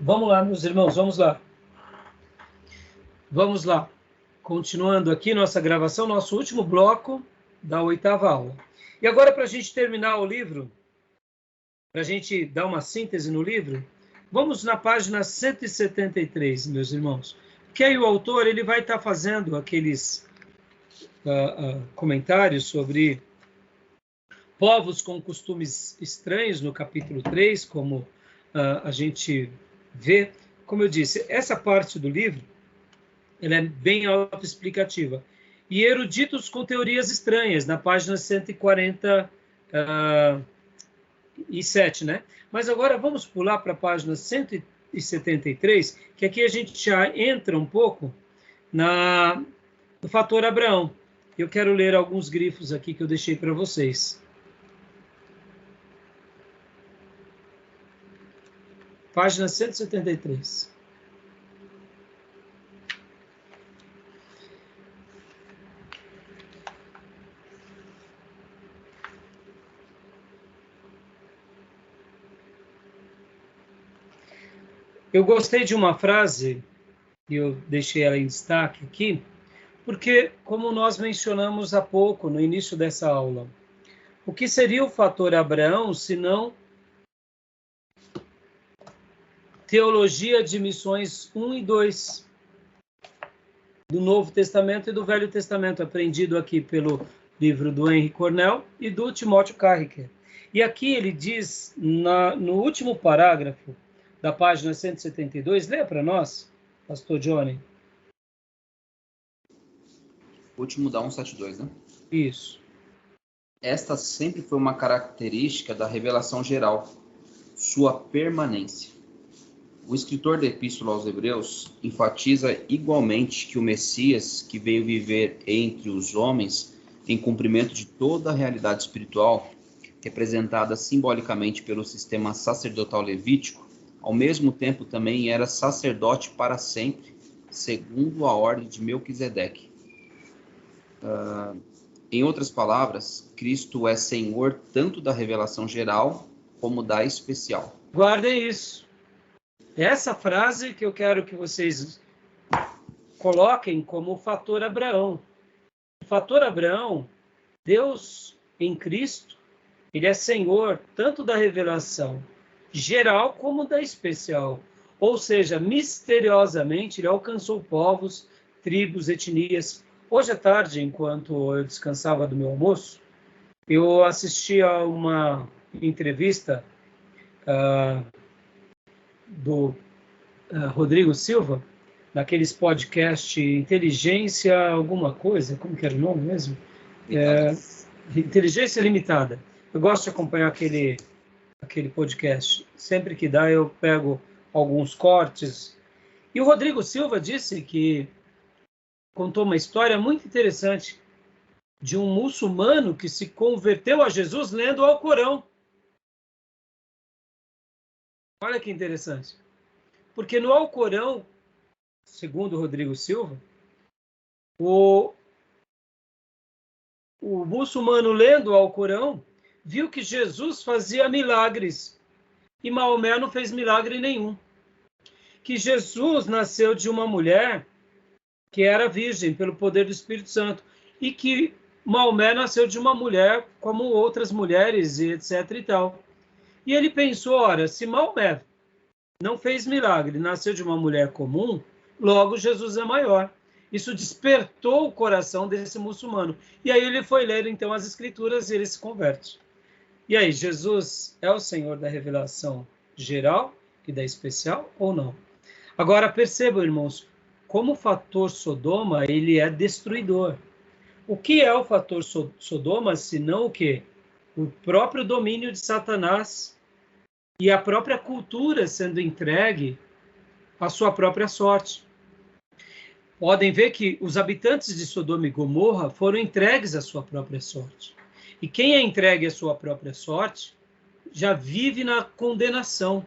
Vamos lá, meus irmãos, vamos lá. Vamos lá. Continuando aqui nossa gravação, nosso último bloco da 8ª aula. E agora, para a gente terminar o livro, para a gente dar uma síntese no livro, vamos na página 173, meus irmãos. Que aí o autor ele vai estar fazendo aqueles comentários sobre povos com costumes estranhos no capítulo 3, como a gente vê. Como eu disse, essa parte do livro ela é bem autoexplicativa. E eruditos com teorias estranhas, na página 147, né? Mas agora vamos pular para a página 173, que aqui a gente já entra um pouco no fator Abraão. Eu quero ler alguns grifos aqui que eu deixei para vocês. Página 173. Eu gostei de uma frase, e eu deixei ela em destaque aqui, porque, como nós mencionamos há pouco, no início dessa aula, o que seria o fator Abraão, se não teologia de missões 1 e 2 do Novo Testamento e do Velho Testamento, aprendido aqui pelo livro do Henry Cornell e do Timóteo Carricker. E aqui ele diz, no último parágrafo da página 172, leia para nós, pastor Johnny. Último da 172, né? Isso. Esta sempre foi uma característica da revelação geral, sua permanência. O escritor da Epístola aos Hebreus enfatiza igualmente que o Messias, que veio viver entre os homens em cumprimento de toda a realidade espiritual, representada simbolicamente pelo sistema sacerdotal levítico, ao mesmo tempo também era sacerdote para sempre, segundo a ordem de Melquisedeque. Em outras palavras, Cristo é Senhor tanto da revelação geral como da especial. Guardem isso. Essa frase que eu quero que vocês coloquem como o fator Abraão. O fator Abraão, Deus em Cristo, ele é Senhor tanto da revelação geral como da especial. Ou seja, misteriosamente ele alcançou povos, tribos, etnias. Hoje à tarde, enquanto eu descansava do meu almoço, eu assisti a uma entrevista do Rodrigo Silva, naqueles podcast Inteligência alguma coisa, como que era o nome mesmo? Inteligência Limitada. Eu gosto de acompanhar aquele podcast. Sempre que dá, eu pego alguns cortes. E o Rodrigo Silva disse que contou uma história muito interessante de um muçulmano que se converteu a Jesus lendo o Alcorão. Olha que interessante. Porque no Alcorão, segundo o Rodrigo Silva, o muçulmano lendo o Alcorão viu que Jesus fazia milagres e Maomé não fez milagre nenhum. Que Jesus nasceu de uma mulher que era virgem pelo poder do Espírito Santo e que Maomé nasceu de uma mulher como outras mulheres e etc e tal. E ele pensou, ora, se Maomé não fez milagre, nasceu de uma mulher comum, logo Jesus é maior. Isso despertou o coração desse muçulmano. E aí ele foi ler então as Escrituras e ele se converte. E aí, Jesus é o Senhor da revelação geral e da especial ou não? Agora percebam, irmãos, como o fator Sodoma, ele é destruidor. O que é o fator Sodoma, senão o quê? O próprio domínio de Satanás e a própria cultura sendo entregue à sua própria sorte. Podem ver que os habitantes de Sodoma e Gomorra foram entregues à sua própria sorte. E quem é entregue à sua própria sorte já vive na condenação,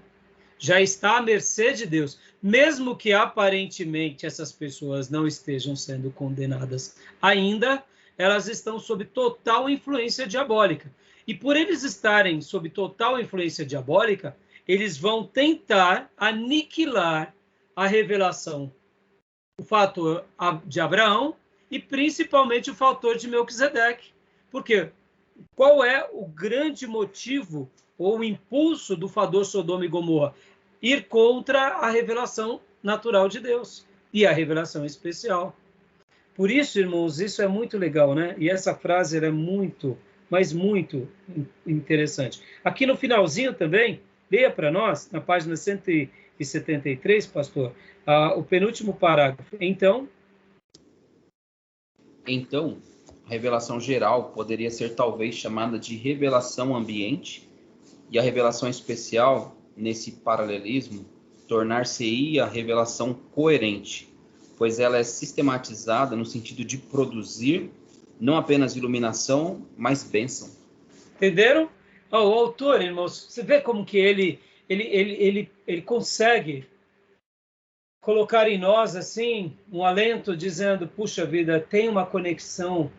já está à mercê de Deus, mesmo que aparentemente essas pessoas não estejam sendo condenadas ainda, elas estão sob total influência diabólica. E por eles estarem sob total influência diabólica, eles vão tentar aniquilar a revelação, o fator de Abraão e principalmente o fator de Melquisedeque. Por quê? Qual é o grande motivo ou o impulso do fator Sodoma e Gomorra? Ir contra a revelação natural de Deus e a revelação especial. Por isso, irmãos, isso é muito legal, né? E essa frase é muito, mas muito interessante. Aqui no finalzinho também, leia para nós, na página 173, pastor, o penúltimo parágrafo. Então, a revelação geral poderia ser talvez chamada de revelação ambiente, e a revelação especial, nesse paralelismo, tornar-se-ia a revelação coerente, pois ela é sistematizada no sentido de produzir não apenas iluminação, mas bênção. Entenderam? O autor, irmãos, você vê como que ele consegue colocar em nós assim um alento dizendo, puxa vida, tem uma conexão,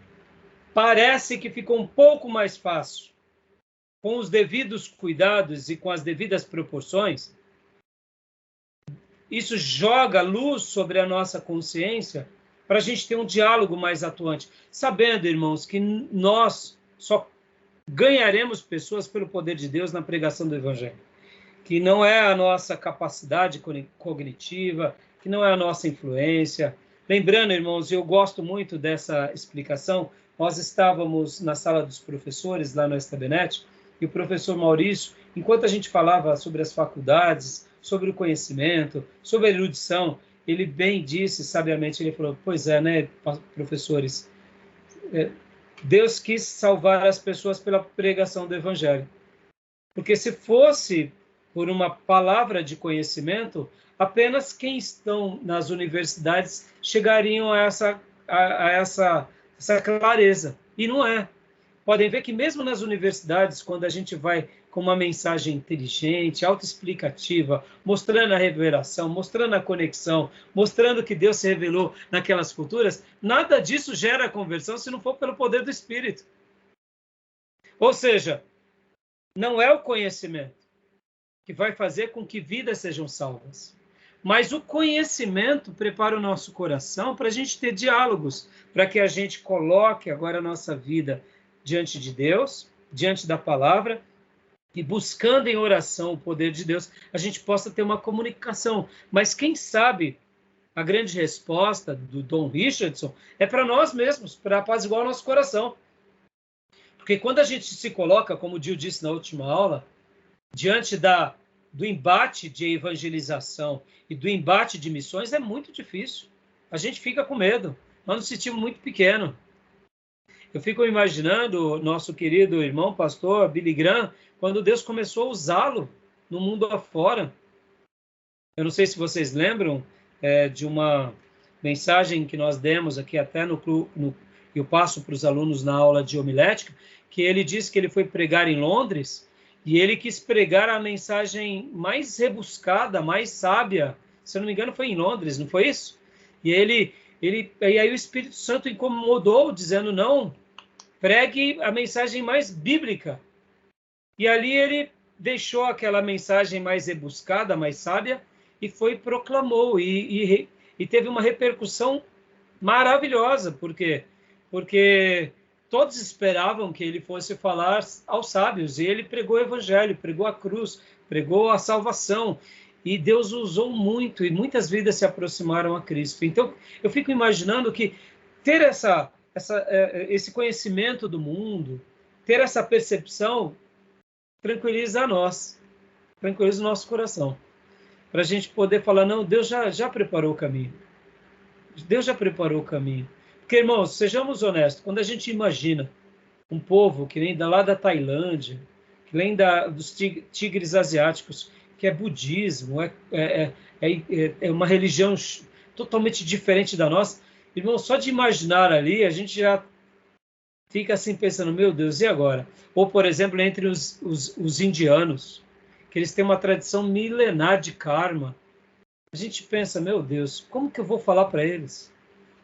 parece que ficou um pouco mais fácil, com os devidos cuidados e com as devidas proporções. Isso joga luz sobre a nossa consciência para a gente ter um diálogo mais atuante, sabendo, irmãos, que nós só ganharemos pessoas pelo poder de Deus na pregação do Evangelho, que não é a nossa capacidade cognitiva, que não é a nossa influência. Lembrando, irmãos, eu gosto muito dessa explicação, nós estávamos na sala dos professores, lá no Estabenet, e o professor Maurício, enquanto a gente falava sobre as faculdades, sobre o conhecimento, sobre a erudição, ele bem disse, sabiamente, ele falou, pois é, né, professores, Deus quis salvar as pessoas pela pregação do Evangelho. Porque se fosse por uma palavra de conhecimento, apenas quem estão nas universidades chegariam a essa clareza. E não é. Podem ver que mesmo nas universidades, quando a gente vai com uma mensagem inteligente, autoexplicativa, mostrando a revelação, mostrando a conexão, mostrando que Deus se revelou naquelas culturas, nada disso gera conversão se não for pelo poder do Espírito. Ou seja, não é o conhecimento que vai fazer com que vidas sejam salvas, mas o conhecimento prepara o nosso coração para a gente ter diálogos, para que a gente coloque agora a nossa vida diante de Deus, diante da palavra, e buscando em oração o poder de Deus, a gente possa ter uma comunicação. Mas quem sabe a grande resposta do Dom Richardson é para nós mesmos, para apaziguar o nosso coração. Porque quando a gente se coloca, como o Gil disse na última aula, diante do embate de evangelização e do embate de missões, é muito difícil. A gente fica com medo. Nós nos sentimos muito pequenos. Eu fico imaginando o nosso querido irmão pastor Billy Graham, quando Deus começou a usá-lo no mundo afora. Eu não sei se vocês lembram de uma mensagem que nós demos aqui até eu passo para os alunos na aula de homilética, que ele disse que ele foi pregar em Londres e ele quis pregar a mensagem mais rebuscada, mais sábia. Se eu não me engano, foi em Londres, não foi isso? E aí o Espírito Santo incomodou, dizendo, não, pregue a mensagem mais bíblica. E ali ele deixou aquela mensagem mais rebuscada, mais sábia, e proclamou, e teve uma repercussão maravilhosa. Por quê? Porque todos esperavam que ele fosse falar aos sábios, e ele pregou o Evangelho, pregou a cruz, pregou a salvação, e Deus usou muito, e muitas vidas se aproximaram a Cristo. Então, eu fico imaginando que ter esse conhecimento do mundo, ter essa percepção, tranquiliza tranquiliza o nosso coração, para a gente poder falar, não, Deus já preparou o caminho. Deus já preparou o caminho. Porque, irmãos, sejamos honestos, quando a gente imagina um povo que vem lá da Tailândia, que vem dos tigres asiáticos, que é budismo, é uma religião totalmente diferente da nossa, irmão, só de imaginar ali, a gente já fica assim pensando, meu Deus, e agora? Ou, por exemplo, entre os indianos, que eles têm uma tradição milenar de karma, a gente pensa, meu Deus, como que eu vou falar para eles?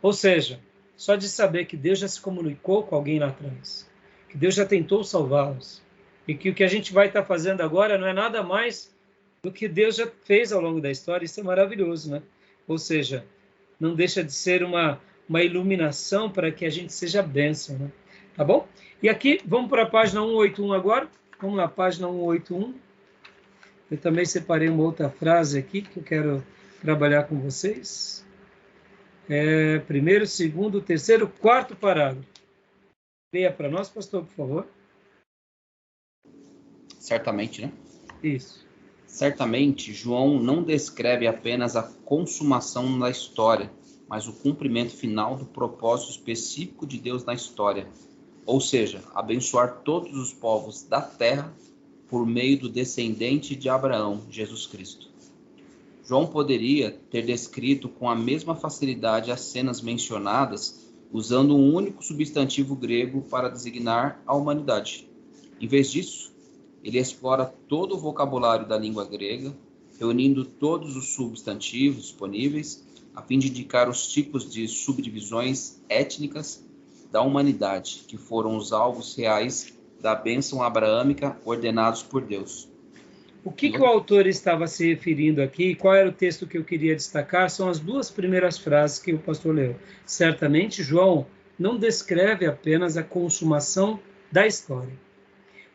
Ou seja, só de saber que Deus já se comunicou com alguém lá atrás, que Deus já tentou salvá-los, e que o que a gente vai estar fazendo agora não é nada mais do que Deus já fez ao longo da história. Isso é maravilhoso, né? Ou seja, não deixa de ser uma iluminação para que a gente seja bênção, né? Tá bom? E aqui, vamos para a página 181 agora. Vamos lá, página 181. Eu também separei uma outra frase aqui que eu quero trabalhar com vocês. Primeiro, segundo, terceiro, quarto parágrafo. Leia para nós, pastor, por favor. Certamente, né? Isso. Certamente, João não descreve apenas a consumação da história, mas o cumprimento final do propósito específico de Deus na história, ou seja, abençoar todos os povos da terra por meio do descendente de Abraão, Jesus Cristo. João poderia ter descrito com a mesma facilidade as cenas mencionadas, usando um único substantivo grego para designar a humanidade. Em vez disso, ele explora todo o vocabulário da língua grega, reunindo todos os substantivos disponíveis, a fim de indicar os tipos de subdivisões étnicas da humanidade, que foram os alvos reais da bênção abraâmica ordenados por Deus. O que o autor estava se referindo aqui, qual era o texto que eu queria destacar, são as duas primeiras frases que o pastor leu. Certamente, João não descreve apenas a consumação da história,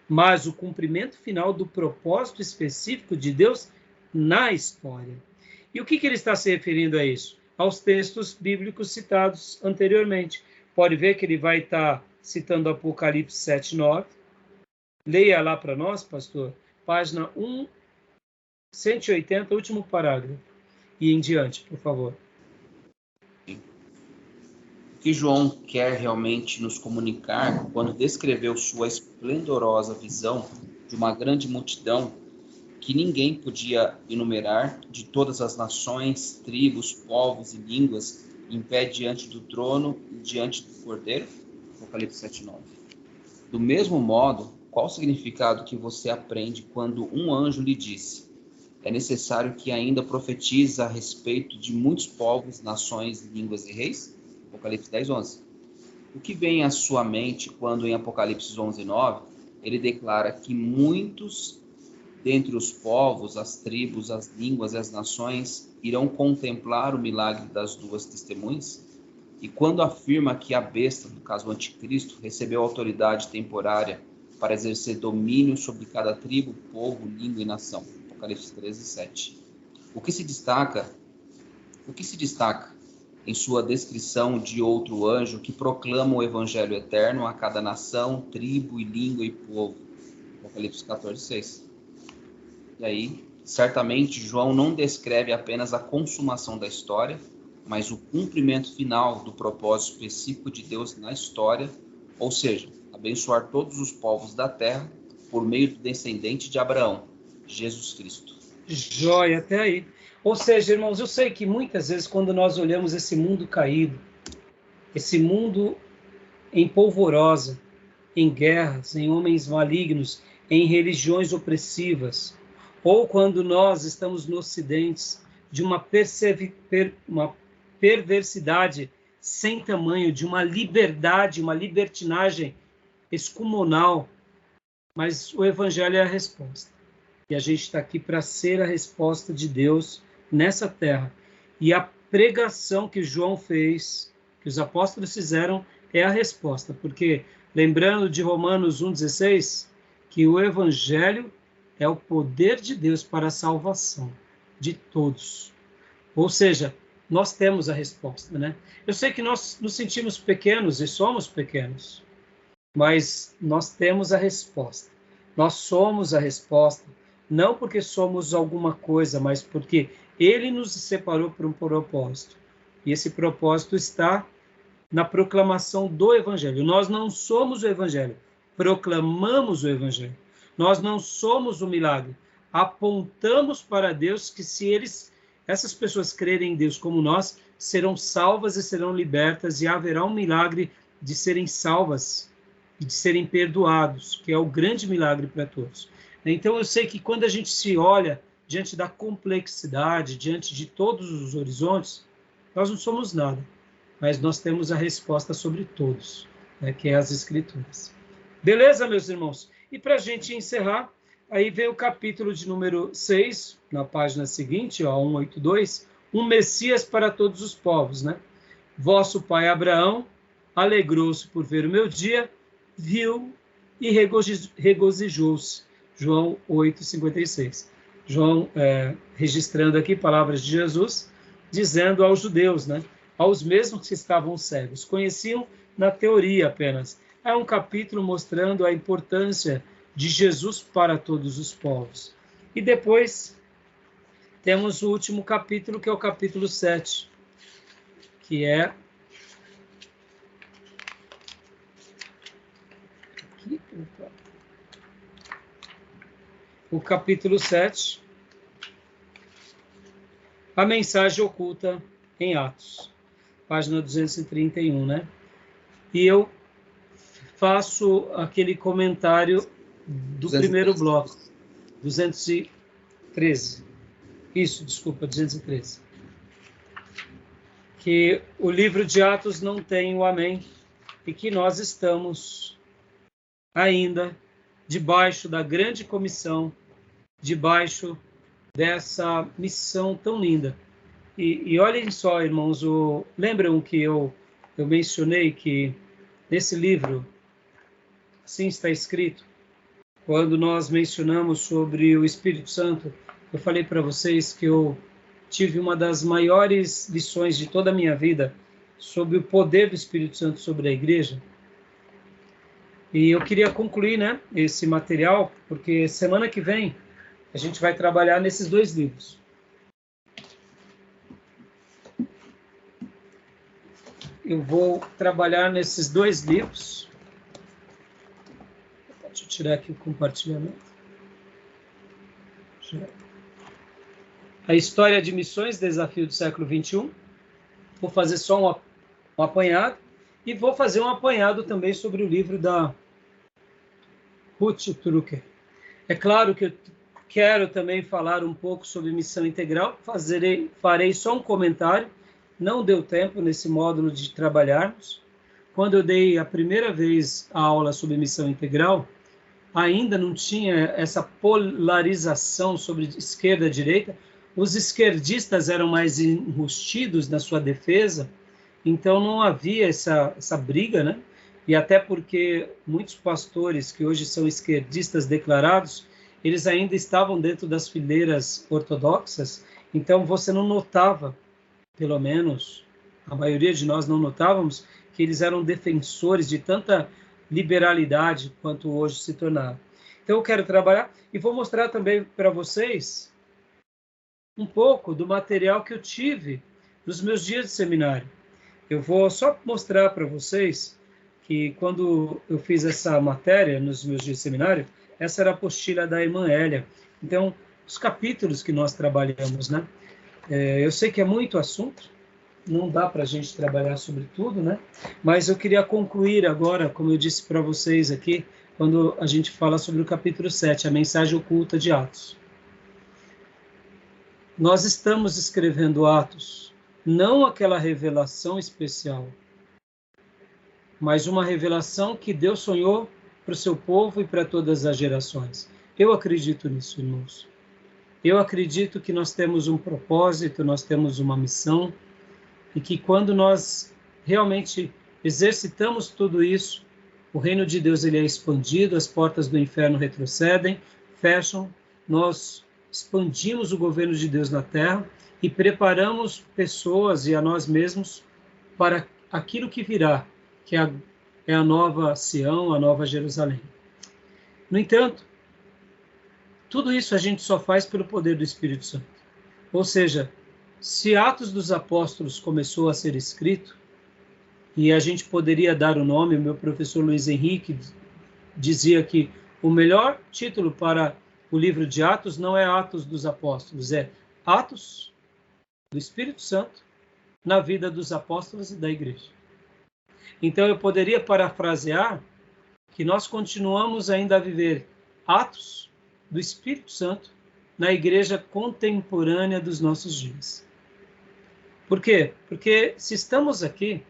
mas o cumprimento final do propósito específico de Deus na história. E o que ele está se referindo a isso? Aos textos bíblicos citados anteriormente. Pode ver que ele vai estar citando Apocalipse 7:9. Leia lá para nós, pastor, página 180, último parágrafo, e em diante, por favor. O que João quer realmente nos comunicar quando descreveu sua esplendorosa visão de uma grande multidão que ninguém podia enumerar, de todas as nações, tribos, povos e línguas, em pé diante do trono e diante do Cordeiro? Apocalipse 7:9. Do mesmo modo, qual o significado que você aprende quando um anjo lhe disse: é necessário que ainda profetize a respeito de muitos povos, nações, línguas e reis? Apocalipse 10:11. O que vem à sua mente quando em Apocalipse 11:9 ele declara que muitos dentre os povos, as tribos, as línguas e as nações irão contemplar o milagre das duas testemunhas? E quando afirma que a besta, no caso o anticristo, recebeu autoridade temporária para exercer domínio sobre cada tribo, povo, língua e nação? Apocalipse 13:7. O que se destaca em sua descrição de outro anjo que proclama o evangelho eterno a cada nação, tribo, e língua e povo? Apocalipse 14:6. E aí, certamente, João não descreve apenas a consumação da história, mas o cumprimento final do propósito específico de Deus na história, ou seja, abençoar todos os povos da terra por meio do descendente de Abraão, Jesus Cristo. Joia, até aí. Ou seja, irmãos, eu sei que muitas vezes quando nós olhamos esse mundo caído, esse mundo em polvorosa, em guerras, em homens malignos, em religiões opressivas, ou quando nós estamos no Ocidente de uma perversidade sem tamanho, de uma liberdade, uma libertinagem excomunal, mas o Evangelho é a resposta. E a gente está aqui para ser a resposta de Deus nessa terra. E a pregação que João fez, que os apóstolos fizeram, é a resposta. Porque, lembrando de Romanos 1,16, que o Evangelho é o poder de Deus para a salvação de todos. Ou seja, nós temos a resposta, né? Eu sei que nós nos sentimos pequenos e somos pequenos, mas nós temos a resposta. Nós somos a resposta, não porque somos alguma coisa, mas porque Ele nos separou para um propósito. E esse propósito está na proclamação do Evangelho. Nós não somos o Evangelho, proclamamos o Evangelho. Nós não somos o milagre, apontamos para Deus que se essas pessoas crerem em Deus como nós, serão salvas e serão libertas, e haverá um milagre de serem salvas e de serem perdoados, que é o grande milagre para todos. Então eu sei que quando a gente se olha diante da complexidade, diante de todos os horizontes, nós não somos nada, mas nós temos a resposta sobre todos, né, que é as Escrituras. Beleza, meus irmãos? E para a gente encerrar, Aí vem o capítulo de número 6, na página seguinte, 182, um Messias para todos os povos, né? Vosso pai Abraão alegrou-se por ver o meu dia, viu e regozijou-se. João 8,56. João registrando aqui palavras de Jesus, dizendo aos judeus, né? Aos mesmos que estavam cegos. Conheciam na teoria apenas. É um capítulo mostrando a importância de Jesus para todos os povos. E depois temos o último capítulo, que é o capítulo 7, que é o capítulo 7, a mensagem oculta em Atos, página 231, né? E eu faço aquele comentário do primeiro bloco, 213. Isso, desculpa, 213. Que o livro de Atos não tem o amém e que nós estamos ainda debaixo da grande comissão, debaixo dessa missão tão linda. E olhem só, irmãos, lembram que eu mencionei que nesse livro, assim está escrito, quando nós mencionamos sobre o Espírito Santo, eu falei para vocês que eu tive uma das maiores lições de toda a minha vida sobre o poder do Espírito Santo sobre a igreja. E eu queria concluir, né, esse material, porque semana que vem a gente vai trabalhar nesses dois livros. Eu vou trabalhar nesses dois livros. Deixa eu tirar aqui o compartilhamento. A História de Missões, Desafio do Século XXI. Vou fazer só um apanhado. E vou fazer um apanhado também sobre o livro da Ruth Trucker. É claro que eu quero também falar um pouco sobre missão integral. Farei só um comentário. Não deu tempo nesse módulo de trabalharmos. Quando eu dei a primeira vez a aula sobre missão integral, ainda não tinha essa polarização sobre esquerda e direita. Os esquerdistas eram mais enrustidos na sua defesa, então não havia essa briga, né? E até porque muitos pastores que hoje são esquerdistas declarados, eles ainda estavam dentro das fileiras ortodoxas, então você não notava, pelo menos a maioria de nós não notávamos, que eles eram defensores de tanta liberalidade quanto hoje se tornaram. Então eu quero trabalhar e vou mostrar também para vocês um pouco do material que eu tive nos meus dias de seminário. Eu vou só mostrar para vocês que quando eu fiz essa matéria nos meus dias de seminário, essa era a apostila da irmã Hélia. Então, os capítulos que nós trabalhamos, né? Eu sei que é muito assunto, não dá para a gente trabalhar sobre tudo, né? Mas eu queria concluir agora, como eu disse para vocês aqui, quando a gente fala sobre o capítulo 7, a mensagem oculta de Atos. Nós estamos escrevendo Atos, não aquela revelação especial, mas uma revelação que Deus sonhou para o seu povo e para todas as gerações. Eu acredito nisso, irmãos. Eu acredito que nós temos um propósito, nós temos uma missão, e que quando nós realmente exercitamos tudo isso, o reino de Deus ele é expandido, as portas do inferno retrocedem, fecham, nós expandimos o governo de Deus na terra e preparamos pessoas e a nós mesmos para aquilo que virá, que é a nova Sião, a nova Jerusalém. No entanto, tudo isso a gente só faz pelo poder do Espírito Santo. Ou seja, se Atos dos Apóstolos começou a ser escrito, e a gente poderia dar o nome, o meu professor Luiz Henrique dizia que o melhor título para o livro de Atos não é Atos dos Apóstolos, é Atos do Espírito Santo na vida dos apóstolos e da igreja. Então eu poderia parafrasear que nós continuamos ainda a viver Atos do Espírito Santo na igreja contemporânea dos nossos dias. Por quê? Porque se estamos aqui,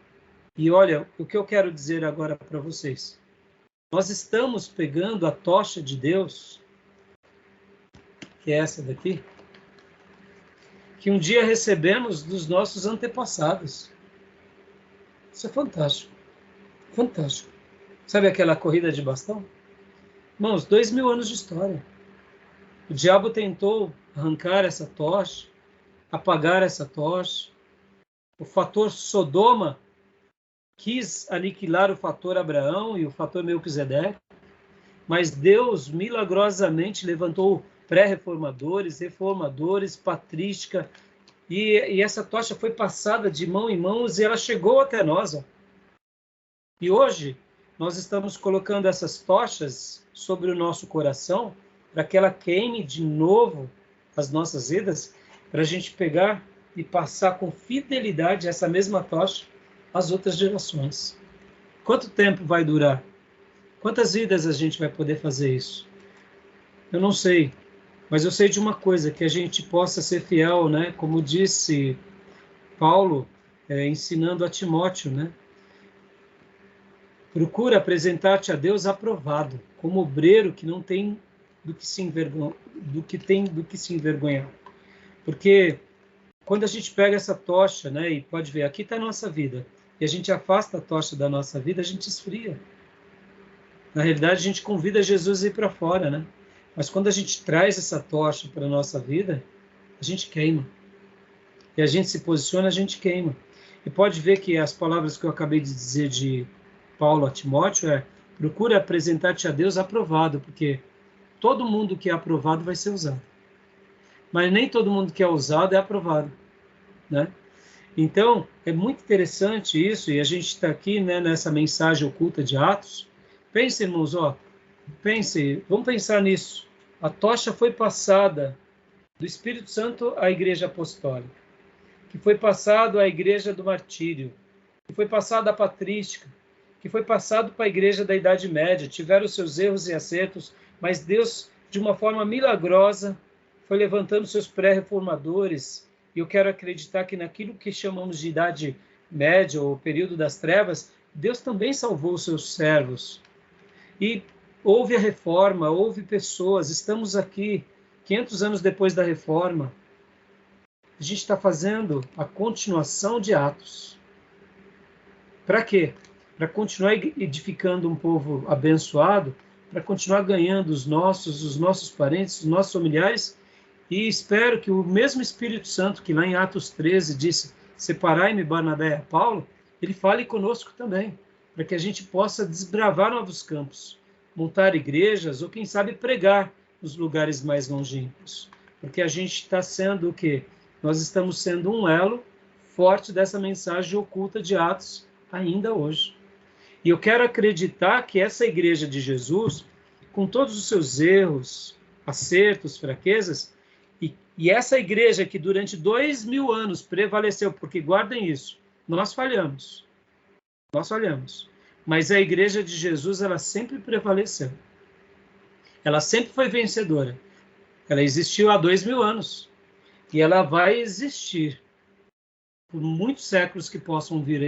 e olha, o que eu quero dizer agora para vocês, nós estamos pegando a tocha de Deus que é essa daqui, que um dia recebemos dos nossos antepassados. Isso é fantástico. Fantástico. Sabe aquela corrida de bastão? Irmãos, 2000 anos de história. O diabo tentou arrancar essa tocha, apagar essa tocha. O fator Sodoma quis aniquilar o fator Abraão e o fator Melquisedeque, mas Deus milagrosamente levantou pré-reformadores, reformadores, patrística, e essa tocha foi passada de mão em mãos e ela chegou até nós. Ó. E hoje nós estamos colocando essas tochas sobre o nosso coração para que ela queime de novo as nossas vidas, para a gente pegar e passar com fidelidade essa mesma tocha às outras gerações. Quanto tempo vai durar? Quantas vidas a gente vai poder fazer isso? Eu não sei, mas eu sei de uma coisa, que a gente possa ser fiel, né? Como disse Paulo, ensinando a Timóteo, né? Procura apresentar-te a Deus aprovado, como obreiro que não tem do que se envergonhar. Porque quando a gente pega essa tocha, né, e pode ver, aqui está a nossa vida, e a gente afasta a tocha da nossa vida, a gente esfria. Na realidade, a gente convida Jesus a ir para fora, né? Mas quando a gente traz essa tocha para a nossa vida, a gente queima. E a gente se posiciona, a gente queima. E pode ver que as palavras que eu acabei de dizer de Paulo a Timóteo procura apresentar-te a Deus aprovado, porque todo mundo que é aprovado vai ser usado. Mas nem todo mundo que é usado é aprovado, né? Então, é muito interessante isso, e a gente está aqui, né, nessa mensagem oculta de Atos. Pense, irmãos, vamos pensar nisso. A tocha foi passada do Espírito Santo à Igreja Apostólica, que foi passado à Igreja do Martírio, que foi passado à Patrística, que foi passado para a Igreja da Idade Média, tiveram seus erros e acertos, mas Deus, de uma forma milagrosa, foi levantando seus pré-reformadores, e eu quero acreditar que naquilo que chamamos de Idade Média, ou período das trevas, Deus também salvou os seus servos. E houve a reforma, houve pessoas, estamos aqui, 500 anos depois da reforma, a gente está fazendo a continuação de Atos. Para quê? Para continuar edificando um povo abençoado, para continuar ganhando os nossos parentes, os nossos familiares, e espero que o mesmo Espírito Santo que lá em Atos 13 disse, separai-me Barnabé e Paulo, ele fale conosco também, para que a gente possa desbravar novos campos, montar igrejas ou quem sabe pregar nos lugares mais longínquos, porque a gente está sendo o quê? Nós estamos sendo um elo forte dessa mensagem oculta de Atos ainda hoje. E eu quero acreditar que essa igreja de Jesus, com todos os seus erros, acertos, fraquezas, e essa igreja que durante 2000 anos prevaleceu, porque guardem isso, nós falhamos, mas a igreja de Jesus, ela sempre prevaleceu, ela sempre foi vencedora, ela existiu há 2000 anos, e ela vai existir por muitos séculos que possam vir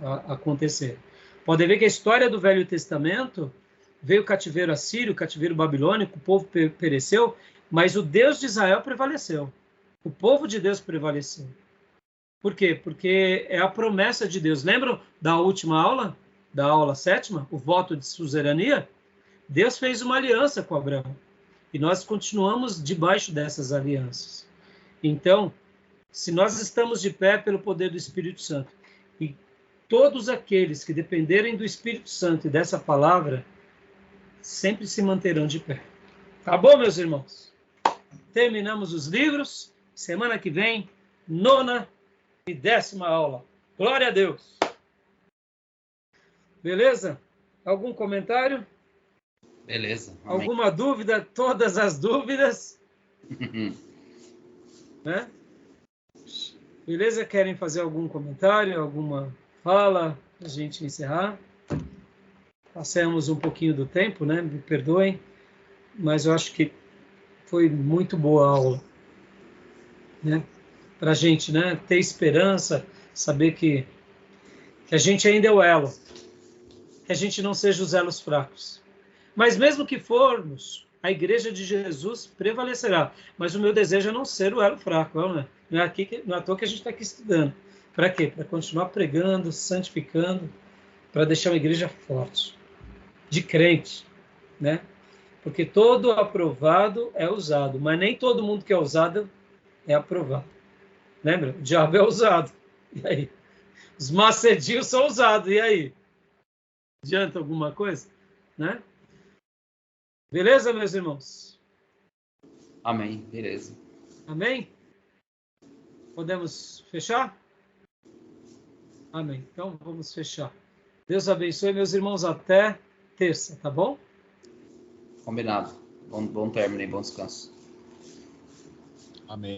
a acontecer. Pode ver que a história do Velho Testamento veio o cativeiro assírio, o cativeiro babilônico, o povo pereceu, mas o Deus de Israel prevaleceu. O povo de Deus prevaleceu. Por quê? Porque é a promessa de Deus. Lembram da última aula? Da aula 7ª? O voto de suzerania? Deus fez uma aliança com Abraão. E nós continuamos debaixo dessas alianças. Então, se nós estamos de pé pelo poder do Espírito Santo, e todos aqueles que dependerem do Espírito Santo e dessa palavra, sempre se manterão de pé. Tá bom, meus irmãos? Terminamos os livros. Semana que vem, 9ª e 10ª aula. Glória a Deus. Beleza? Algum comentário? Beleza. Amém. Alguma dúvida? Todas as dúvidas? Né? Beleza? Querem fazer algum comentário? Alguma fala? Para a gente encerrar. Passamos um pouquinho do tempo, né? Me perdoem. Mas eu acho que foi muito boa a aula, né? Para a gente, né, ter esperança, saber que a gente ainda é o elo, que a gente não seja os elos fracos. Mas mesmo que formos, a igreja de Jesus prevalecerá. Mas o meu desejo é não ser o elo fraco, não é? Não é à toa que a gente está aqui estudando. Para quê? Para continuar pregando, santificando, para deixar uma igreja forte, de crente, né? Porque todo aprovado é usado, mas nem todo mundo que é usado é aprovado. Lembra? O diabo é usado. E aí? Os macedios são usados. E aí? Adianta alguma coisa? Né? Beleza, meus irmãos? Amém. Beleza. Amém? Podemos fechar? Amém. Então, vamos fechar. Deus abençoe, meus irmãos, até terça, tá bom? Combinado. Bom término e bom descanso. Amém.